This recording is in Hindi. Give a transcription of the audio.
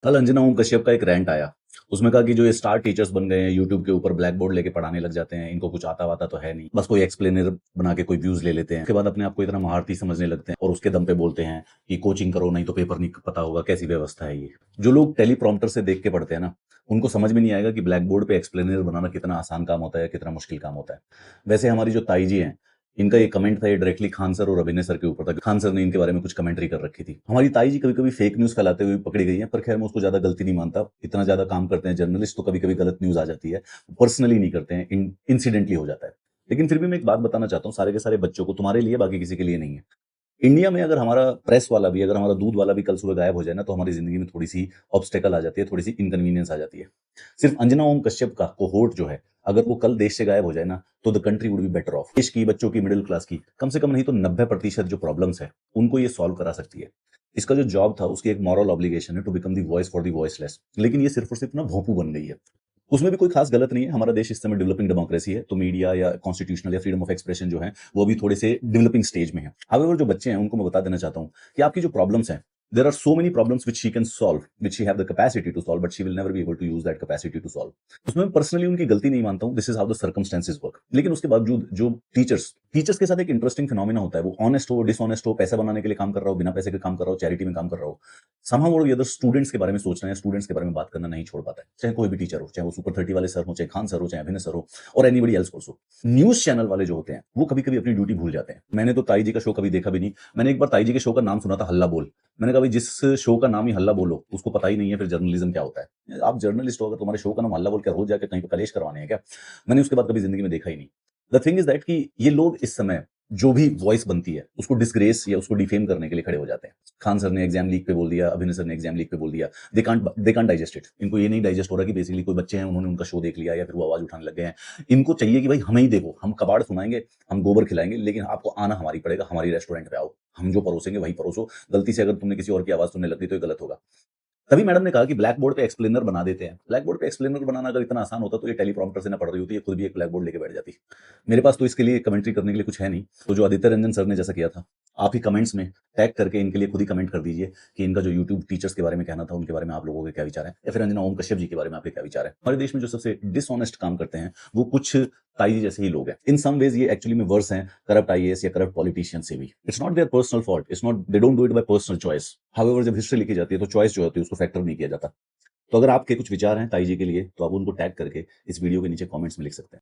कल अंजना ओम कश्यप का एक रैंट आया। उसमें कहा कि जो ये स्टार टीचर्स बन गए हैं यूट्यूब के ऊपर ब्लैक बोर्ड लेके पढ़ाने लग जाते हैं, इनको कुछ आता वाता तो है नहीं, बस कोई एक्सप्लेनर बना के कोई व्यूज ले लेते हैं, उसके बाद अपने आप को इतना महारथी समझने लगते हैं और उसके दम पे बोलते हैं कि कोचिंग करो नहीं तो पेपर नहीं पता होगा। कैसी व्यवस्था है ये? जो लोग टेलीप्रॉम्प्टर से देख के पढ़ते हैं ना, उनको समझ में नहीं आएगा कि ब्लैक बोर्ड पे एक्सप्लेनर बनाना कितना आसान काम होता है, कितना मुश्किल काम होता है। वैसे हमारी जो ताई जी हैं, इनका ये कमेंट था, ये डायरेक्टली खान सर और अभिनय सर के ऊपर था। खान सर ने इनके बारे में कुछ कमेंट्री कर रखी थी। हमारी ताई जी कभी कभी फेक न्यूज फैलाते हुए पकड़ी गई है, पर खैर मैं उसको ज्यादा गलती नहीं मानता। इतना ज्यादा काम करते हैं जर्नलिस्ट, तो कभी कभी गलत न्यूज आ जाती है। पर्सनली नहीं करते हैं, इंसिडेंटली हो जाता है। लेकिन फिर भी मैं एक बात बताना चाहता हूँ सारे के सारे बच्चों को, तुम्हारे लिए, बाकी किसी के लिए नहीं है। इंडिया में अगर हमारा प्रेस वाला भी, अगर हमारा दूध वाला भी कल सुबह गायब हो जाए ना, तो हमारी जिंदगी में थोड़ी सी ऑब्स्टेकल आ जाती है, थोड़ी सी इनकन्वीनियंस आ जाती है। सिर्फ अंजना ओम कश्यप का कोहोर्ट जो है, अगर वो कल देश से गायब हो जाए ना, तो the country would be better of. देश की बच्चों की, मिडिल क्लास की, कम से कम नहीं तो 90% जो प्रॉब्लम्स है, उनको ये सॉल्व करा सकती है। इसका जो जॉब था, उसकी एक मॉरल ऑब्लिगेशन है to become the voice for the voiceless. लेकिन ये सिर्फ और सिर्फ ना भोंपू बन गई है। उसमें भी कोई खास गलत नहीं है। हमारा देश इस समय डेवलपिंग डेमोक्रेसी है, तो मीडिया या कॉन्स्टिट्यूशनल या फ्रीडम ऑफ एक्सप्रेशन जो है, वो भी थोड़े से डेवलपिंग स्टेज में है। हाउएवर जो बच्चे हैं, उनको मैं बता देना चाहता हूँ कि आपकी जो प्रॉब्लम्स हैं, there are so many problems which she can solve, which she have the capacity to solve, but she will never be able to use that capacity to solve. उसमें पर्सनली उनकी गलती नहीं मानता हूँ, this is how the circumstances work. लेकिन उसके बावजूद जो टीचर्स के साथ एक इंटरेस्टिंग फिनोमिना होता है, वो ऑनेस्ट हो, डिसऑनेस्ट हो, पैसा बनाने के लिए काम कर रहा हो, बिना पैसे के काम कर रहा हो, चैरिटी में काम कर रहा हो, somehow or the other students के बारे में सोचना है, स्टूडेंट्स के बारे में बात करना नहीं छोड़ पाता है। चाहे कोई भी टीचर हो, चाहे वो सुपर 30 वाले सर हो, चाहे खान सर हो, चाहे अभिनय सर हो, और anybody else also. News channel वाले जो होते हैं, वो कभी कभी अपनी ड्यूटी भूल जाते हैं। मैंने तो ताई जी का शो कभी देखा भी नहीं। मैंने एक बार ताई जी के शो का नाम सुना था, हल्ला बोल। मैंने कहा भाई, जिस शो का नाम ही हल्ला बोलो, उसको पता ही नहीं है फिर जर्नलिज्म क्या होता है। आप जर्नलिस्ट हो, अगर तुम्हारे शो का नाम हल्ला बोल, क्या रोज जाके कहीं पे कलेश करवाने हैं क्या? मैंने उसके बाद कभी जिंदगी में देखा ही नहीं। द थिंग इज दैट कि ये लोग इस समय जो भी वॉइस बनती है, उसको डिसग्रेस या उसको डिफेम करने के लिए खड़े हो जाते हैं। खान सर ने एग्जाम लीक पे बोल दिया, अभिनय सर ने एग्जाम लीक पे बोल दिया। They can't digest it. इनको ये नहीं डाइजेस्ट हो रहा कि बेसिकली कोई बच्चे हैं, उन्होंने उनका शो देख लिया या फिर वो आवाज उठाने लग गए हैं। इनको चाहिए कि भाई हमें ही देखो, हम कबाड़ सुनाएंगे, हम गोबर खिलाएंगे, लेकिन आपको आना हमारी पड़ेगा, हमारी रेस्टोरेंट पे आओ, हम जो परोसेंगे वही परोसो। गलती से अगर तुमने किसी और की आवाज सुनने लग गई तो ये गलत होगा। तभी मैडम ने कहा कि ब्लैक बोर्ड पे एक्सप्लेनर बना देते हैं। ब्लैक बोर्ड पे एक्सप्लेनर बनाना अगर इतना आसान होता तो ये टेलीप्रॉम्प्टर से ना पढ़ रही होती, ये खुद भी एक ब्लैक बोर्ड लेके बैठ जाती। मेरे पास तो इसके लिए कमेंट्री करने के लिए कुछ है नहीं। तो जो आदित्य रंजन सर ने जैसा किया था, आप ही कमेंट्स में टैग करके इनके लिए खुद ही कमेंट कर दीजिए कि इनका जो यूट्यूब टीचर्स के बारे में कहना था, उनके बारे में आप लोगों के क्या विचार है, या फिर अंजना ओम कश्यप जी के बारे में आपके क्या विचार है। हमारे देश में जो सबसे डिसऑनेस्ट काम करते हैं, वो कुछ ताई जी जैसे ही लोग हैं। इन सम वेज ये एक्चुअली में वर्स हैं करप्ट आईएएस या करप्ट पॉलिटिशियन से भी। It's not their personal fault, it's not, they don't do it by personal choice. However जब हिस्ट्री लिखी जाती है, तो चॉइस जो होती है उसको फैक्टर नहीं किया जाता। तो अगर आपके कुछ विचार हैं ताई जी के लिए, तो आप उनको टैग करके इस वीडियो के नीचे कमेंट्स में लिख सकते हैं।